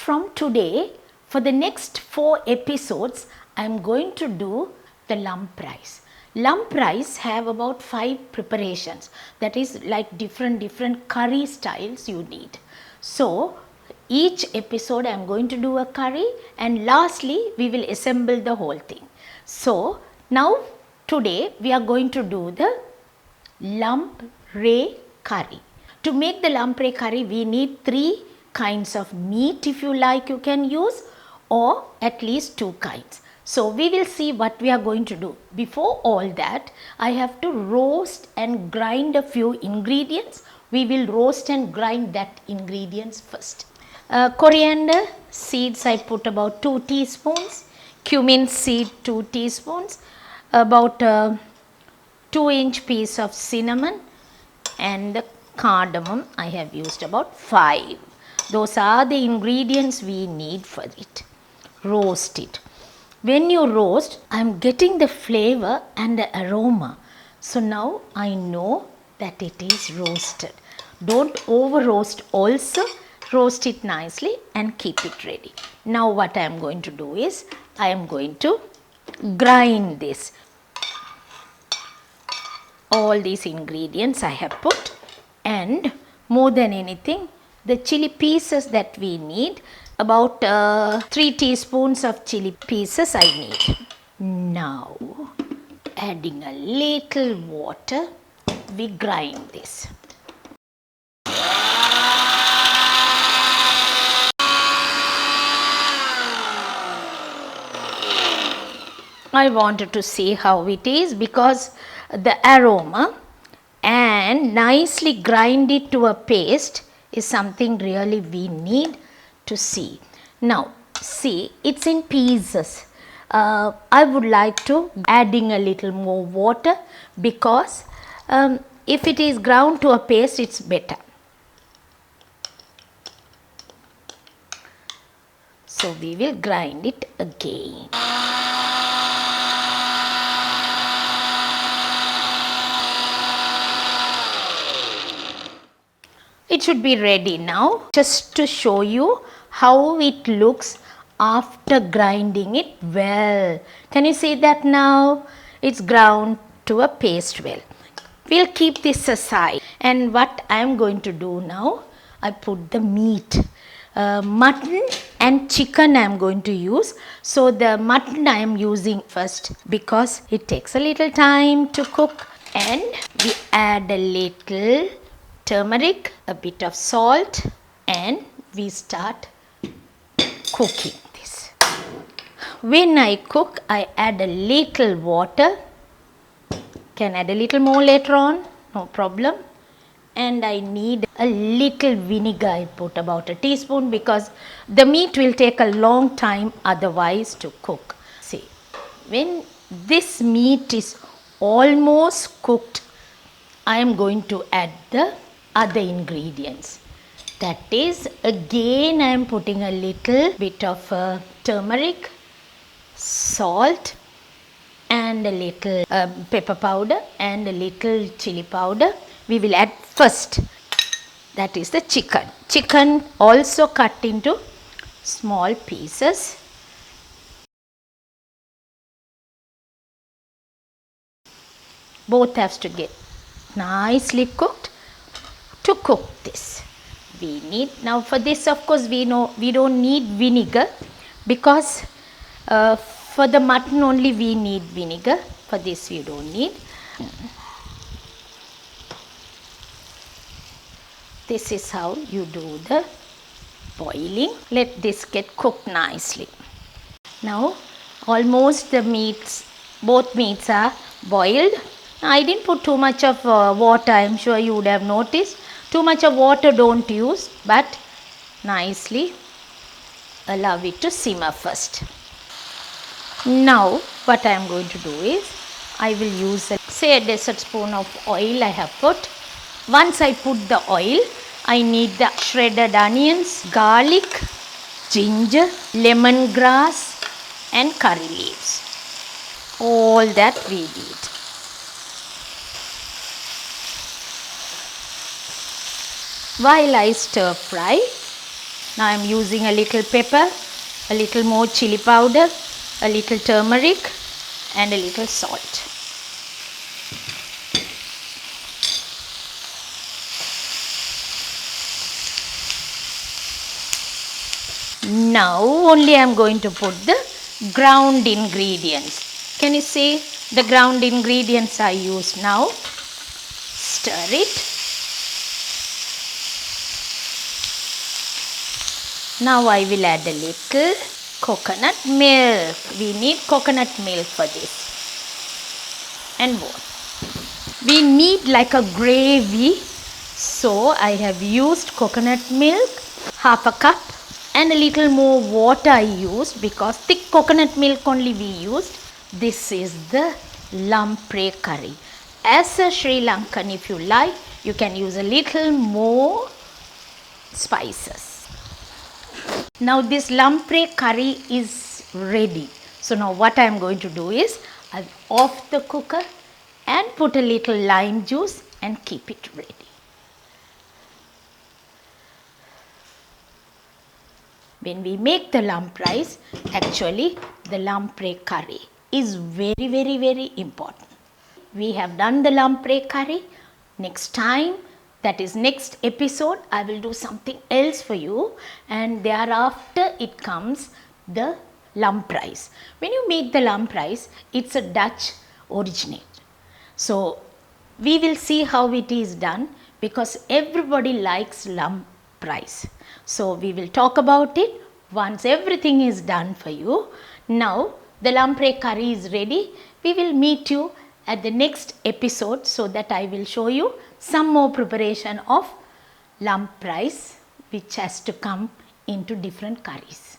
From today, for the next 4 episodes, I am going to do the Lamprais. Lamprais have about 5 preparations, that is like different curry styles you need. So, each episode I am going to do a curry, and lastly we will assemble the whole thing. So, now today we are going to do the Lamprais curry. To make the Lamprais curry, we need 3 kinds of meat. If you like, you can use, or at least 2 kinds. So we will see what we are going to do. Before all that, I have to roast and grind a few ingredients. We will roast and grind that ingredients first. Coriander seeds I put about 2 teaspoons. Cumin seed 2 teaspoons. About 2-inch piece of cinnamon, and the cardamom I have used about 5. Those are the ingredients we need for it. Roast it. When you roast, I am getting the flavor and the aroma. So now I know that it is roasted. Don't over roast also. Roast it nicely and keep it ready. Now what I am going to do is, I am going to grind this. All these ingredients I have put, and more than anything, the chili pieces that we need, about 3 teaspoons of chili pieces I need. Now adding a little water, we grind this. I wanted to see how it is, because the aroma and nicely grind it to a paste is something really we need to see. Now see, it's in pieces. I would like to adding a little more water, because if it is ground to a paste, it's better. So we will grind it again. It should be ready now. Just to show you how it looks after grinding it well. Can you see that now? It's ground to a paste well. We'll keep this aside. And what I am going to do now, I put the meat. Mutton and chicken I am going to use. So the mutton I am using first, because it takes a little time to cook. And we add a little turmeric, a bit of salt, and we start cooking this. When I cook, I add a little water. Can add a little more later on, no problem. And I need a little vinegar. I put about a teaspoon, because the meat will take a long time otherwise to cook. See, when this meat is almost cooked, I am going to add the other ingredients. That is, again I am putting a little bit of turmeric, salt, and a little pepper powder, and a little chili powder. We will add first. That is the chicken. Chicken also cut into small pieces. Both have to get nicely cooked. To cook this, we need, now for this of course we know we don't need vinegar, because for the mutton only we need vinegar. For this we don't need. This is how you do the boiling. Let this get cooked nicely. Now almost the meats, both meats are boiled. I didn't put too much of water. I am sure you would have noticed. Too much of water don't use, but nicely allow it to simmer first. Now what I am going to do is, I will use say a dessert spoon of oil I have put. Once I put the oil, I need the shredded onions, garlic, ginger, lemongrass, and curry leaves. All that we need. While I stir fry, Now I am using a little pepper, a little more chili powder, a little turmeric and a little salt. Now only I am going to put the ground ingredients. Can you see the ground ingredients I use now? Stir it. Now I will add a little coconut milk. We need coconut milk for this. And more. We need like a gravy. So I have used coconut milk, half a cup, and a little more water I used because thick coconut milk only we used. This is the Lamprais curry. As a Sri Lankan, if you like, you can use a little more spices. Now this Lamprais curry is ready. So now what I am going to do is I'll off the cooker and put a little lime juice and keep it ready. When we make the Lamprais, actually the Lamprais curry is very important. We have done the Lamprais curry. Next time, that is next episode, I will do something else for you, and thereafter it comes the Lamprais. When you make the Lamprais, it's a Dutch originate. So we will see how it is done because everybody likes Lamprais. So we will talk about it once everything is done for you. Now the Lamprais curry is ready. We will meet you at the next episode so that I will show you some more preparation of Lamprais which has to come into different curries.